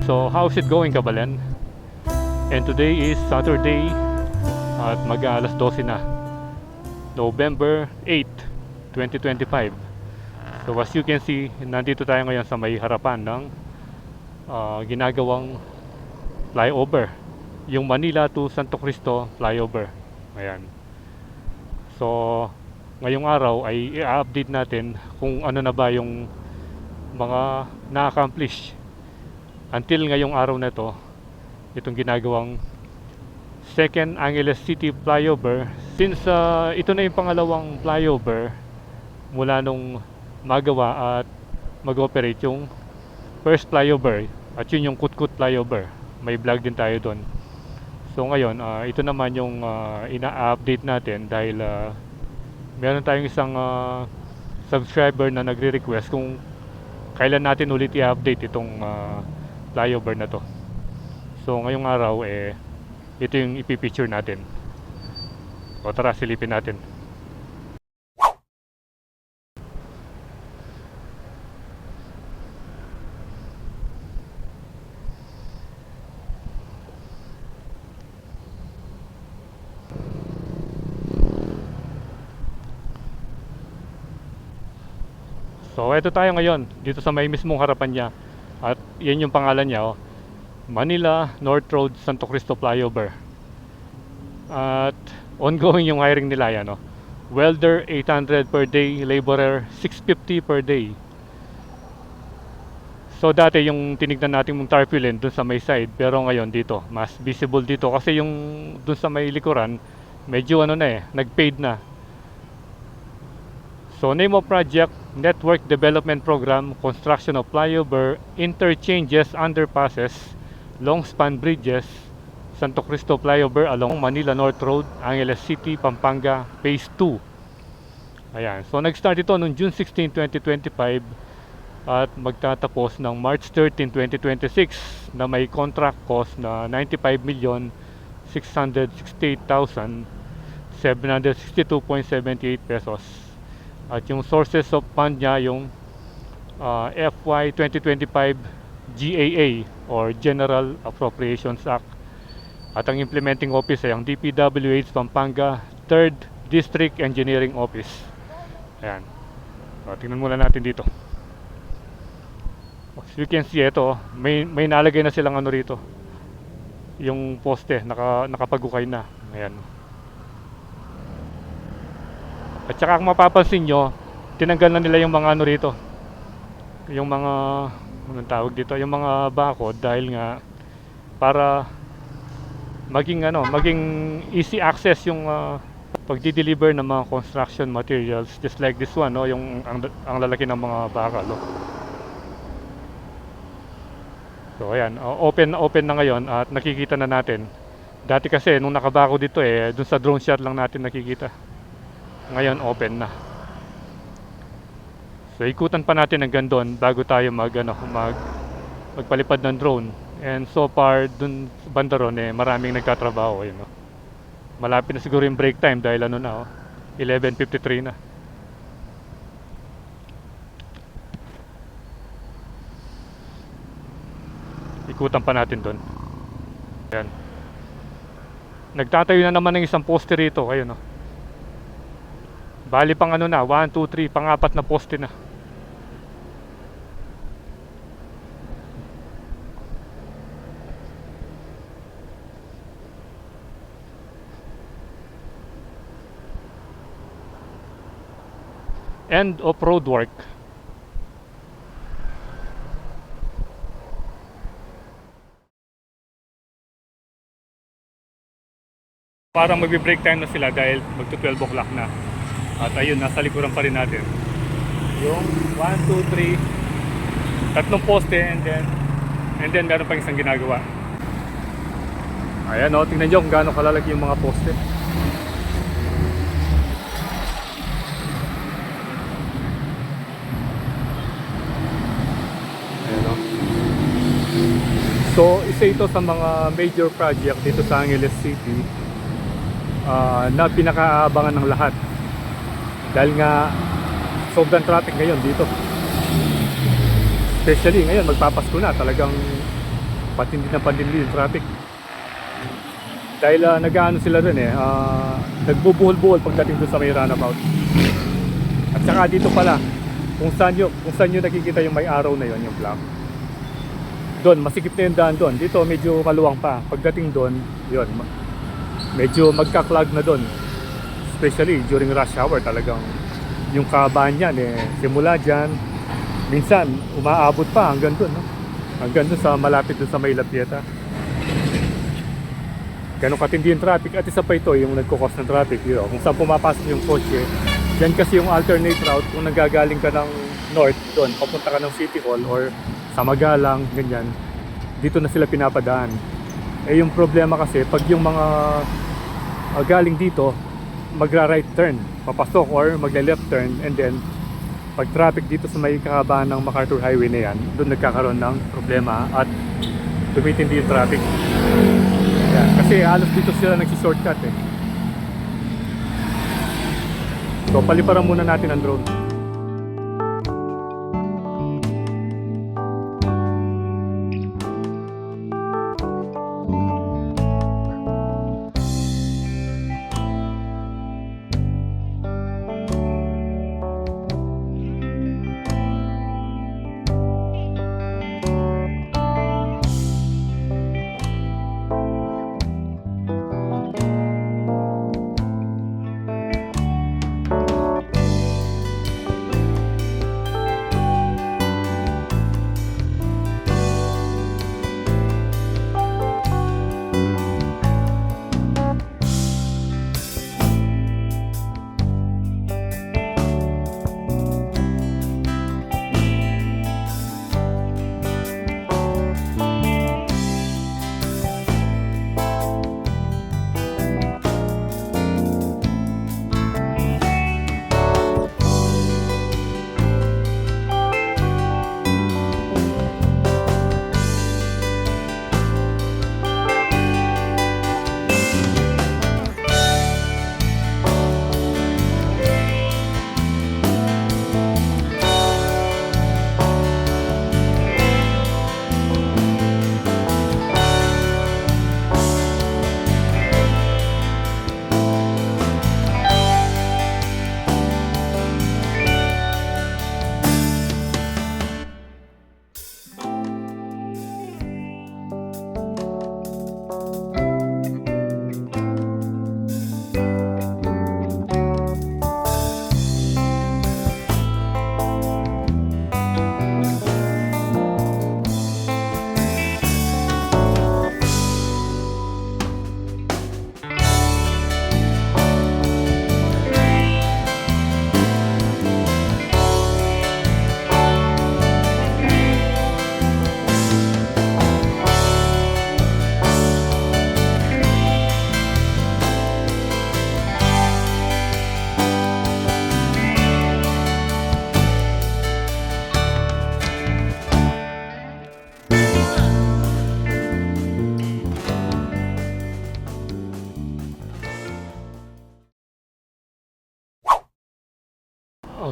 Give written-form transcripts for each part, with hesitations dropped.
So how's it going, Kabalen? And today is Saturday at mag-alas 12 na, November 8, 2025. So as you can see, nandito tayo ngayon sa may harapan ng ginagawang flyover, yung Manila to Santo Cristo flyover. Ayan. So ngayong araw ay i-update natin kung ano na ba yung mga na-accomplish until ngayong araw na to, itong ginagawang Second Angeles City flyover. Since ito na yung pangalawang flyover mula nung magawa at mag-operate yung first flyover, at yun yung Kutkut flyover. May vlog din tayo doon. So ngayon, ito naman yung ina-update natin dahil meron tayong isang subscriber na nagre-request kung kailan natin ulit i-update itong flyover na to. So ngayong araw ito yung ipipicture natin. O tara, silipin natin. So ito tayo ngayon dito sa may mismong harapan niya, at yan yung pangalan niya, Manila North Road Santo Cristo flyover. At ongoing yung hiring nila yan, welder 800 per day, laborer 650 per day. So dati yung tinignan natin yung tarpaulin dun sa may side, pero ngayon dito mas visible dito kasi yung dun sa may likuran medyo nag-fade na. So name of project, Network Development Program, Construction of Flyover, Interchanges, Underpasses, Long Span Bridges, Santo Cristo Flyover along Manila North Road, Angeles City, Pampanga, Phase 2. Ayan. So nag-start ito noong June 16, 2025 at magtatapos ng March 13, 2026 na may contract cost na 95,668,762.78 pesos. At yung sources of fund niya yung FY 2025 GAA or General Appropriations Act. At ang implementing office ay ang DPWH Pampanga 3rd District Engineering Office. Ayan. So, tingnan muna natin dito. As you can see, ito may nalagay na silang rito. Yung poste nakapagukay na. Ayan. At saka kung mapapansin nyo, tinanggal na nila yung mga rito, yung mga anong tawag dito, yung mga bakod, dahil nga para maging easy access yung pagdi-deliver ng mga construction materials, just like this one, yung ang lalaki ng mga bakal. So ayan, open na ngayon at nakikita na natin. Dati kasi nung nakabako dito dun sa drone shot lang natin nakikita. Ngayon open na. So ikutan pa natin hanggang doon bago tayo magpalipad ng drone. And so far dun banda ron maraming nagtatrabaho, Malapit na siguro yung break time dahil 11:53 na. Ikutan pa natin doon. Ayan. Nagtatayo na naman ng isang poste rito, ayun. Bali pang 1, 2, 3, pang-4 na poste na. End of road work. Parang magbe-break time na sila dahil magto 12 o'clock na. At ayun, nasa likuran pa rin natin yung 1, 2, 3, tatlong poste, and then meron pang isang ginagawa. Ayan, tingnan nyo kung gaano kalalaki yung mga poste. Ayan, so isa ito sa mga major project dito sa Angeles City na pinakaabangan ng lahat. Dahil nga sobrang traffic ngayon dito. Especially ngayon magpapasko na, talagang patindi yung traffic. Dahil nag-aano sila rin nagbubuhol-buhol pagdating doon sa may runabout. At saka dito pala, kung saan nyo nakikita yung may araw na yon, yung black. Doon, masikip na yung daan doon. Dito medyo maluwang pa. Pagdating doon, yon, medyo magka-clog na doon. Especially during rush hour, talagang yung kahabaan yan simula dyan, minsan umaabot pa hanggang doon, no? Hanggang doon sa malapit doon sa may La Pieta. Ganun katindi yung traffic. At isa pa ito yung nagkukos ng traffic, kung saan pumapasok yung kotse. Yan kasi yung alternate route kung nagagaling ka ng north doon, papunta ka ng City Hall or sa Magalang, ganyan, dito na sila pinapadaan. Yung problema kasi pag yung mga galing dito magra-right turn, papasok or magle-left turn, and then pag traffic dito sa may kahabaan ng MacArthur Highway na yan, doon nagkakaroon ng problema at tumitindi yung traffic. Yan. Kasi halos dito sila nagsi-shortcut So paliparan muna natin ang drone.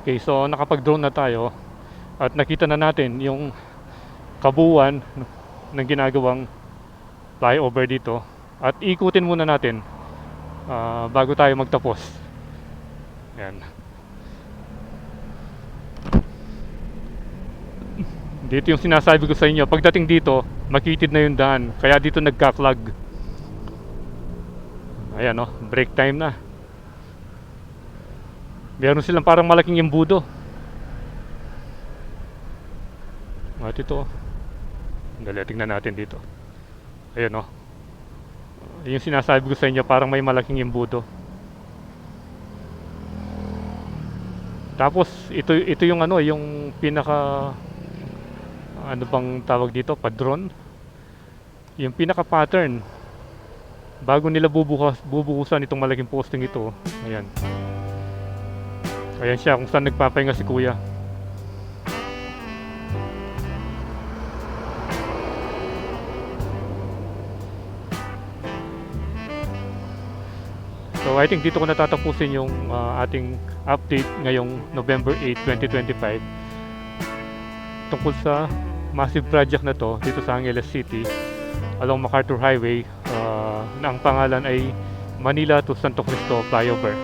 Okay, so nakapag-drone na tayo at nakita na natin yung kabuuan ng ginagawang flyover dito. At ikutin muna natin bago tayo magtapos. Yan. Dito yung sinasabi ko sa inyo, pagdating dito, makitid na yung daan. Kaya dito nagka-clog. Ayan break time na. Meron silang parang malaking embudo. At ito, dali, tingnan natin dito. Ayan yung sinasabi ko sa inyo, parang may malaking embudo. Tapos ito yung yung pinaka bang tawag dito, padron. Yung pinaka pattern bago nila bubuhusan itong malaking posting ito. Ayan. Ayan siya kung saan nagpapahinga si kuya. So I think dito ko natatapusin yung ating update ngayong November 8, 2025 tungkol sa massive project na to dito sa Angeles City. along MacArthur Highway na ang pangalan ay Manila to Santo Cristo Flyover.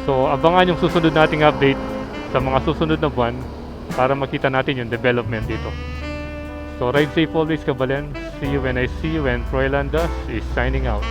So abangan yung susunod nating update sa mga susunod na buwan para makita natin yung development dito. So ride safe always, Kabalen. See you when I see you, and Troy Landas is signing out.